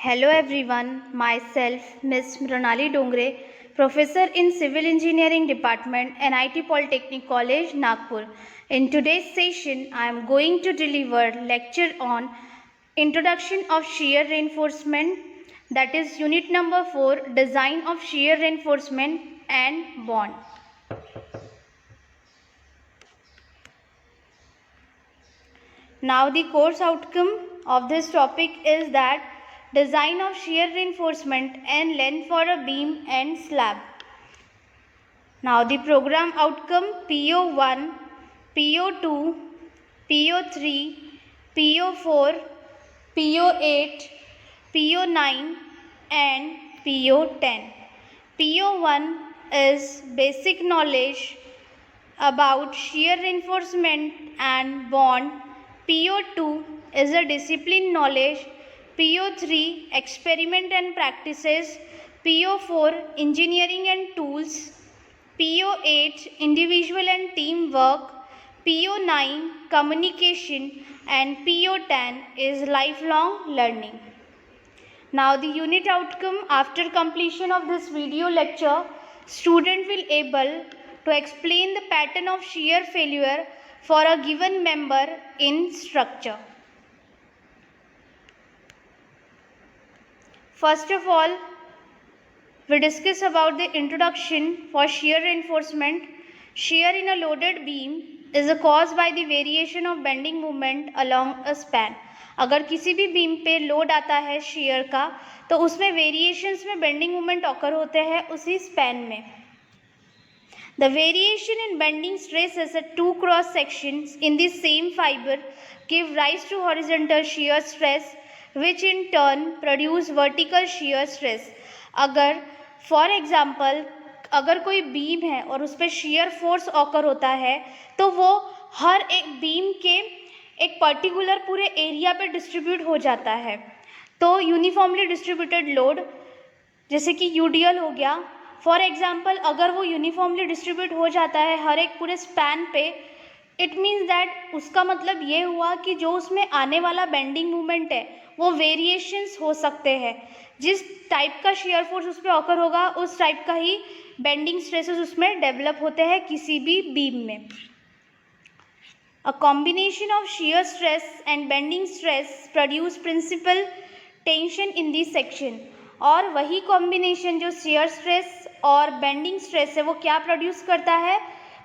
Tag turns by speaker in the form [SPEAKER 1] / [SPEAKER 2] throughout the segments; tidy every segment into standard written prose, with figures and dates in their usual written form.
[SPEAKER 1] Hello everyone, myself Ms. Mranali Dongre, Professor in Civil Engineering Department, NIT Polytechnic College, Nagpur. In today's session, I am going to deliver lecture on Introduction of Shear Reinforcement, that is unit number 4, Design of Shear Reinforcement and Bond. Now the course outcome of this topic is that design of shear reinforcement and length for a beam and slab. Now the program outcome PO1, PO2, PO3, PO4, PO8, PO9 and PO10. PO1 is basic knowledge about shear reinforcement and bond. PO2 is a discipline knowledge. PO3 experiment and practices. PO4 engineering and tools. PO8 individual and team work. PO9 communication and PO10 is lifelong learning. Now the unit outcome after completion of this video lecture, student will able to explain the pattern of shear failure for a given member in structure. First of all, we discuss about the introduction for shear reinforcement. Shear in a loaded beam is caused by the variation of bending moment along a span. अगर किसी भी beam पे load आता है shear का तो उसमें variations में बेंडिंग मोमेंट ऑकर होते हैं उसी स्पैन में. The variation in bending stresses at two cross sections in the same fiber give rise to horizontal shear stress, which in turn produce vertical shear stress. अगर for example अगर कोई beam है और उस पर shear फोर्स ऑकर होता है तो वो हर एक बीम के एक पर्टिकुलर पूरे एरिया पे डिस्ट्रीब्यूट हो जाता है. तो यूनिफॉर्मली डिस्ट्रीब्यूटेड लोड जैसे कि यूडीएल हो गया, फॉर एग्जाम्पल अगर वो यूनिफॉर्मली डिस्ट्रीब्यूट हो जाता है हर एक पूरे स्पैन पे, इट मीन्स दैट उसका मतलब ये हुआ कि जो उसमें आने वाला बेंडिंग मूवमेंट है वो वेरिएशंस हो सकते हैं. जिस टाइप का शेयर फोर्स उस पर ऑकर होगा उस टाइप का ही बेंडिंग स्ट्रेसेस उसमें डेवलप होते हैं किसी भी बीम में. A combination of shear stress and bending stress produce principal tension in the section. और वही कॉम्बिनेशन जो shear stress और बेंडिंग स्ट्रेस है वो क्या प्रोड्यूस करता है?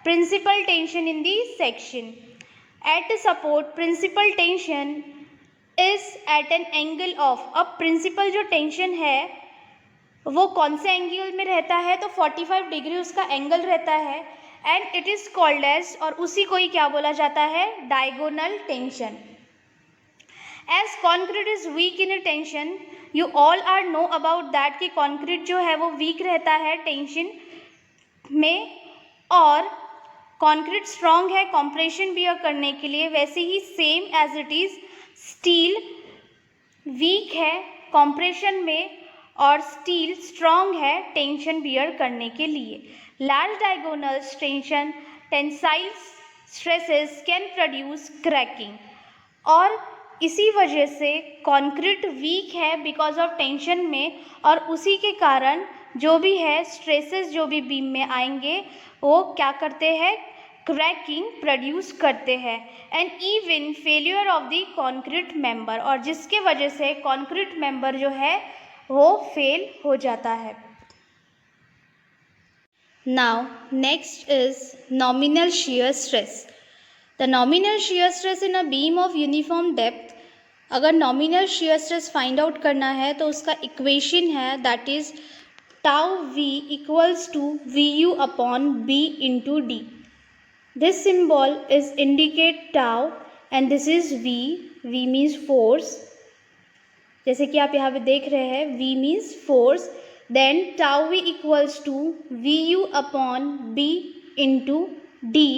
[SPEAKER 1] Principal tension in the section. At support principal tension is at an angle of. अब प्रिंसिपल जो टेंशन है वो कौन से एंगल में रहता है? तो 45 डिग्री उसका एंगल रहता है and it is called as, और उसी को ही क्या बोला जाता है? Diagonal tension. As concrete is weak in tension, you all are know about that कि कॉन्क्रीट जो है वो वीक रहता है टेंशन में और कॉन्क्रीट स्ट्रॉन्ग है कॉम्प्रेशन बियर करने के लिए. वैसे ही same as it is steel weak है कॉम्प्रेशन में और स्टील स्ट्रॉन्ग है टेंशन बियर करने के लिए. Large diagonal tension tensile stresses can produce cracking. और इसी वजह से कॉन्क्रीट वीक है बिकॉज ऑफ टेंशन में और उसी के कारण जो भी है स्ट्रेसेस जो भी बीम में आएंगे वो क्या करते हैं? क्रैकिंग प्रोड्यूस करते हैं. And even failure of the concrete member, और जिसके वजह से कॉन्क्रीट मेंबर जो है वो फेल हो जाता है. Now next is nominal shear stress. The nominal shear stress in a beam of uniform depth. अगर nominal shear stress find out करना है तो उसका इक्वेशन है that is tau V equals to V U upon B into D. This symbol is indicate tau and this is V. V means force, जैसे कि आप यहाँ पे देख रहे हैं V means force. Then tau V equals to V U upon B into D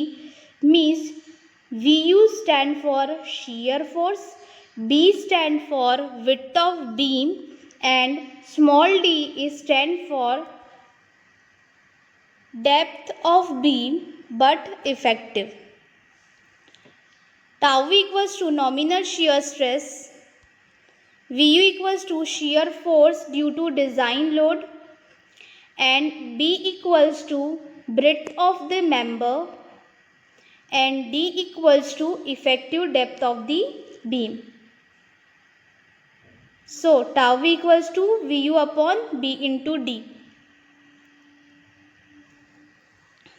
[SPEAKER 1] means VU stand for shear force, B stand for width of beam and small d is stand for depth of beam but effective. Tau V equals to nominal shear stress VU equals to shear force due to design load, and B equals to breadth of the member, and D equals to effective depth of the beam. So tau V equals to VU upon B into D.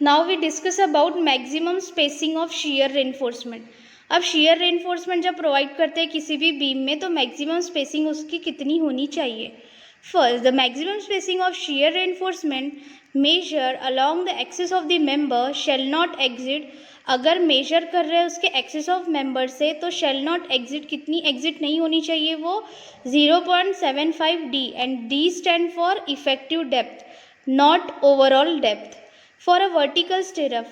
[SPEAKER 1] Now we discuss about maximum spacing of shear reinforcement. अब shear reinforcement जब provide करते हैं किसी भी beam में तो maximum spacing उसकी कितनी होनी चाहिए. First, the maximum spacing of shear reinforcement measure along the axis of the member shall not exceed. अगर मेजर कर रहे हैं उसके एक्सिस ऑफ मेंबर से तो shall not exceed कितनी एग्जिट नहीं होनी चाहिए, वो 0.75 D, and D stand for effective depth, not overall depth for a vertical stirrup,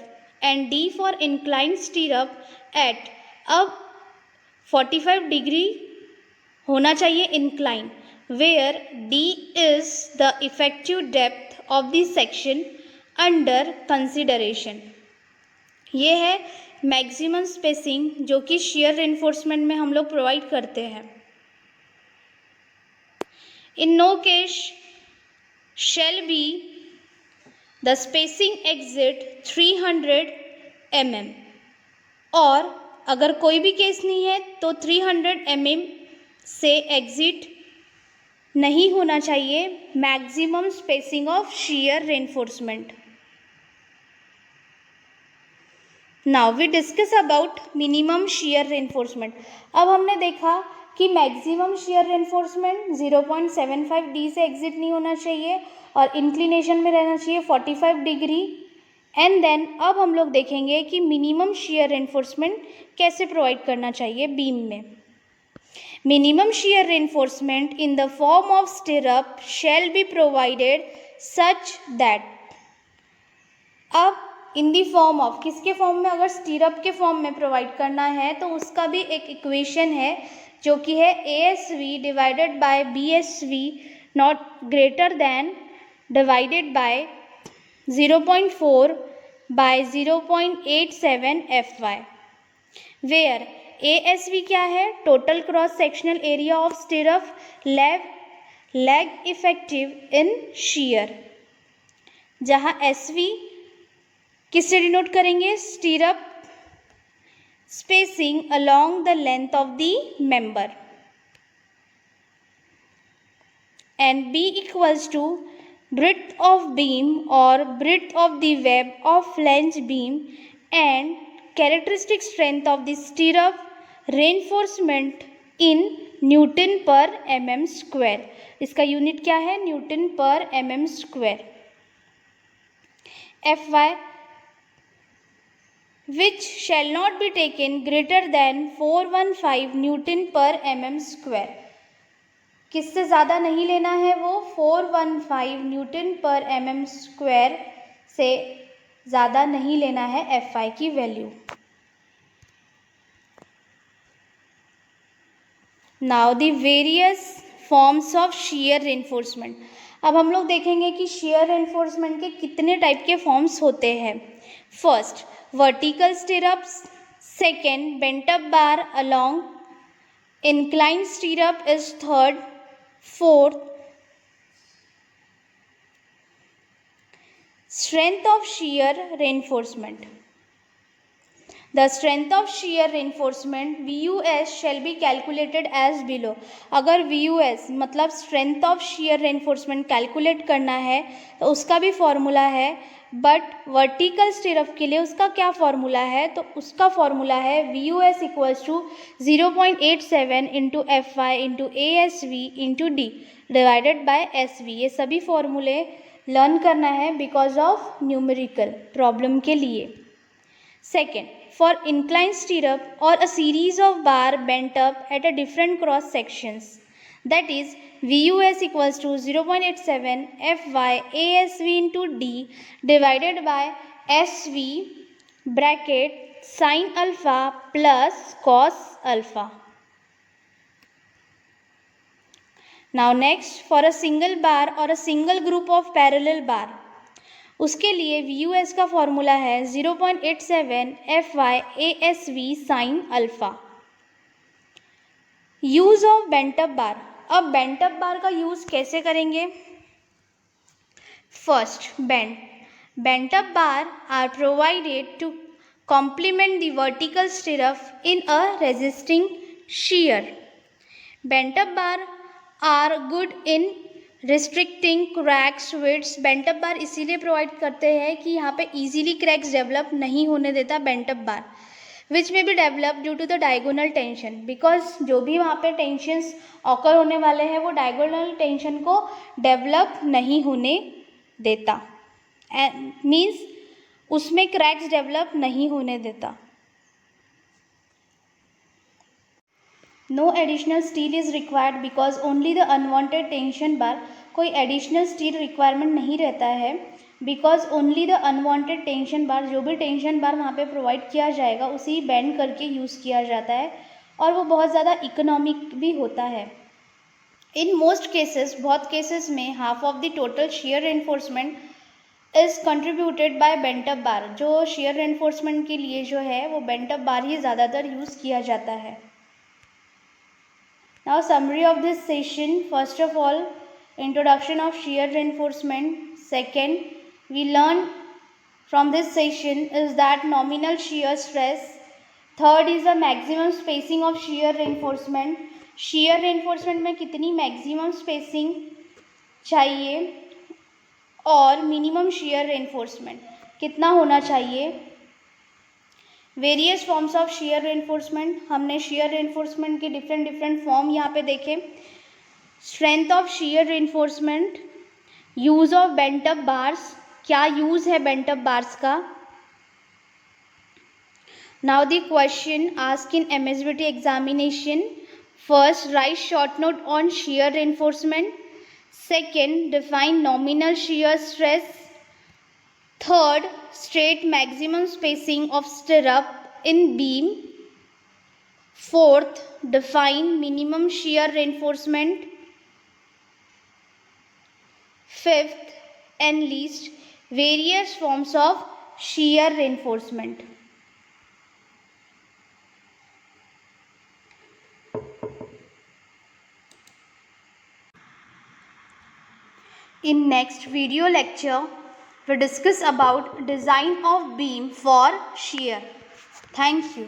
[SPEAKER 1] and D for inclined stirrup at अब 45 डिग्री होना चाहिए incline, where D is the effective depth of the section under consideration. ये है maximum spacing जो कि shear reinforcement में हम लोग प्रोवाइड करते हैं. In no case shall be the spacing exit 300 mm, और अगर कोई भी केस नहीं है तो 300 mm से एग्जिट नहीं होना चाहिए maximum spacing of shear reinforcement. Now we discuss about minimum shear reinforcement. अब हमने देखा कि मैक्सिमम shear reinforcement 0.75 D से एग्जिट नहीं होना चाहिए और इंक्लिनेशन में रहना चाहिए 45 डिग्री. एंड देन अब हम लोग देखेंगे कि मिनिमम shear reinforcement कैसे प्रोवाइड करना चाहिए बीम में. Minimum shear reinforcement in the form of stirrup shall be provided such that. अब इन दी फॉर्म ऑफ किसके फॉर्म में, अगर स्टिरअप के फॉर्म में प्रोवाइड करना है तो उसका भी एक इक्वेशन है जो कि है ASV divided by BSV not greater than divided by 0.4 by 0.87 FY, where ASV क्या है, total cross sectional area of stirrup leg effective in shear, जहाँ SV किससे डिनोट करेंगे, stirrup spacing along the length of the member, and B equals to breadth of beam or breadth of the web of flange beam and characteristic strength of the stirrup reinforcement in Newton per mm square. इसका unit क्या है, Newton पर mm square. FY which shall not be taken greater than 415 Newton per mm square. किससे ज़्यादा नहीं लेना है, वो 415 न्यूटन पर mm स्क्वायर से ज़्यादा नहीं लेना है FI की value. Now the various forms of shear reinforcement. अब हम लोग देखेंगे कि shear reinforcement के कितने टाइप के फॉर्म्स होते हैं. First, vertical stirrups. Second, bent up bar along. Incline stirrup is third. Fourth, strength of shear reinforcement. The strength of shear reinforcement VUS shall be calculated as below. अगर VUS मतलब strength of shear reinforcement calculate करना है तो उसका भी formula है, but vertical stirrup के लिए उसका क्या फॉर्मूला है, तो उसका फॉर्मूला है VUS equals to 0.87 into FY into ASV into D divided by SV. ये सभी फॉर्मूले लर्न करना है बिकॉज ऑफ न्यूमेरिकल प्रॉब्लम के लिए. सेकेंड, फॉर इंक्लाइन स्टिरअप और a series of bar bent up at a different cross sections, that is VUS equals to 0.87 FY ASV into D divided by SV bracket sin alpha plus cos alpha. Now next, for a single bar or a single group of parallel bar, उसके लिए VUS का formula है 0.87 FY ASV sin alpha. Use of bent up bar. अब bent up bar का use कैसे करेंगे? First, bent up bar are provided to complement the vertical stirrup in a resisting shear. Bent up bar are good in restricting cracks widths. Bent up bar इसीलिए provide करते हैं कि यहाँ पे easily cracks develop नहीं होने देता bent up bar, which में भी develop due to the diagonal tension, because जो भी वहाँ पे टेंशंस ऑकर होने वाले हैं वो डायगोनल टेंशन को डेवलप नहीं होने देता, मीन्स उसमें क्रैक्स डेवलप नहीं होने देता. No additional steel is required because only the unwanted tension bar, कोई एडिशनल स्टील रिक्वायरमेंट नहीं रहता है because only the unwanted tension bar, जो भी टेंशन बार वहाँ पे प्रोवाइड किया जाएगा उसी बेंड करके यूज़ किया जाता है और वो बहुत ज़्यादा इकोनॉमिक भी होता है. इन मोस्ट केसेस, बहुत केसेस में half of the total shear reinforcement is contributed by bent up bar. जो शियर रेनफोर्समेंट के लिए जो है वो बेंट अप बार ही ज़्यादातर यूज़ किया जाता है. Now summary of this session. First of all, introduction of shear reinforcement. Second, we learn from this session is that nominal shear stress. Third is the maximum spacing of shear reinforcement. Shear reinforcement में कितनी maximum spacing चाहिए और minimum shear reinforcement कितना होना चाहिए. Various forms of shear reinforcement, हमने shear reinforcement के different form यहाँ पे देखे. Strength of shear reinforcement, use of bent up bars, क्या यूज है बेंट अप बार्स का. Now the question ask in MSBT examination. First, right short note on shear reinforcement. Second, define nominal shear stress. Third, state maximum spacing of stirrup in beam. Fourth, define minimum shear reinforcement. Fifth, and least, various forms of shear reinforcement. In next video lecture, we discuss about design of beam for shear. Thank you.